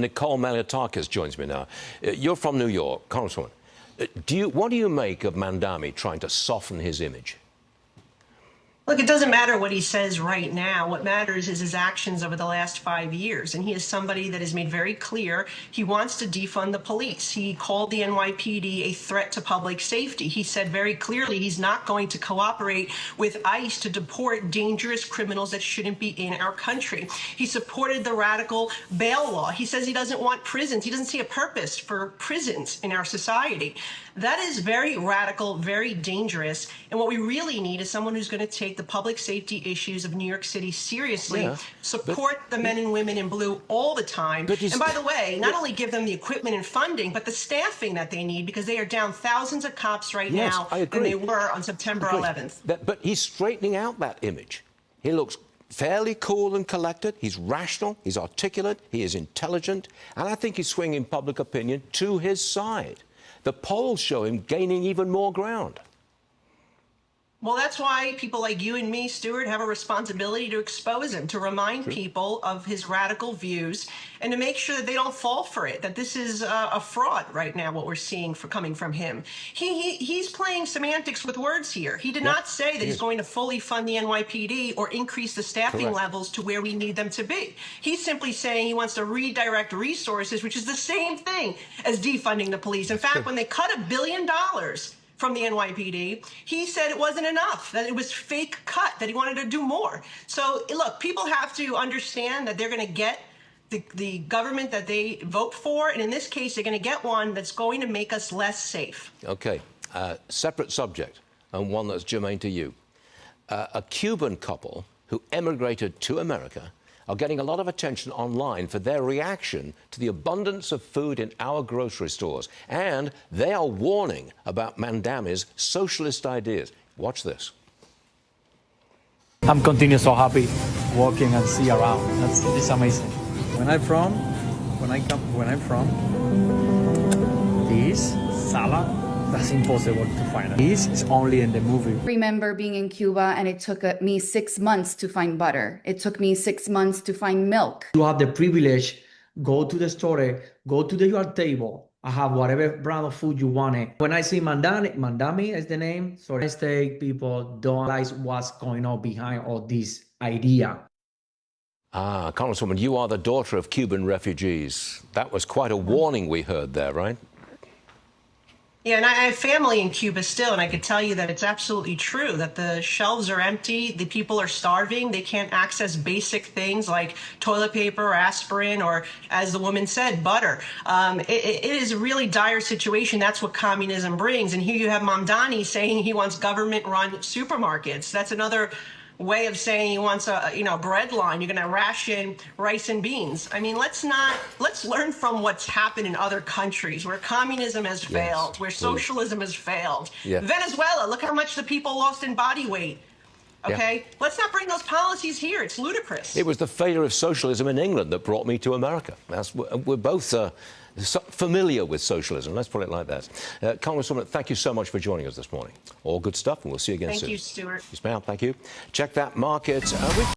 Nicole Malliotakis joins me now. You're from New York, Congresswoman. What do you make of Mamdani trying to soften his image? Look, it doesn't matter what he says right now. What matters is his actions over the last 5 years. And he is somebody that has made very clear he wants to defund the police. He called the NYPD a threat to public safety. He said very clearly he's not going to cooperate with ICE to deport dangerous criminals that shouldn't be in our country. He supported the radical bail law. He says he doesn't want prisons. He doesn't see a purpose for prisons in our society. That is very radical, very dangerous. And what we really need is someone who's going to take the public safety issues of New York City seriously, support the men and women in blue all the time. And by the way, not only give them the equipment and funding, but the staffing that they need, because they are down thousands of cops right now than they were on September 11th. But he's straightening out that image. He looks fairly cool and collected. He's rational, he's articulate, he is intelligent, and I think he's swinging public opinion to his side. The polls show him gaining even more ground. Well, that's why people like you and me, Stuart, have a responsibility to expose him, to remind people of his radical views, and to make sure that they don't fall for it, that this is a fraud right now, what we're seeing coming from him. He's playing semantics with words here. He did not say that he's going to fully fund the NYPD or increase the staffing levels to where we need them to be. He's simply saying he wants to redirect resources, which is the same thing as defunding the police. In fact, when they cut $1 billion from the NYPD, he said it wasn't enough, that it was fake cut, that he wanted to do more. So, look, people have to understand that they're going to get the government that they vote for, and in this case, they're going to get one that's going to make us less safe. Okay, separate subject, and one that's germane to you. A Cuban couple who emigrated to America are getting a lot of attention online for their reaction to the abundance of food in our grocery stores. And they are warning about Mamdani's socialist ideas. Watch this. I'm continuing so happy walking and see around. It's amazing. When I'm from, this salad, that's impossible to find. This is only in the movie. I remember being in Cuba and it took me 6 months to find butter. It took me 6 months to find milk. You have the privilege, go to the store, go to your table, I have whatever brand of food you want. When I see Mamdani is the name, so I say people don't realize what's going on behind all this idea. Ah, Congresswoman, you are the daughter of Cuban refugees. That was quite a warning we heard there, right? Yeah, and I have family in Cuba still, and I could tell you that it's absolutely true, that the shelves are empty, the people are starving, they can't access basic things like toilet paper, or aspirin, or, as the woman said, butter. It is a really dire situation. That's what communism brings. And here you have Mamdani saying he wants government-run supermarkets. That's another way of saying he wants a bread line. You're going to ration rice and beans. I mean, let's learn from what's happened in other countries where communism has failed, where socialism has failed. Venezuela, look how much the people lost in body weight. Okay, let's not bring those policies here. It's ludicrous. It was the failure of socialism in England that brought me to America. We're both familiar with socialism, let's put it like that. Congresswoman, thank you so much for joining us this morning. All good stuff, and we'll see you again soon. Thank you, Stuart. Yes, ma'am, thank you. Check that market.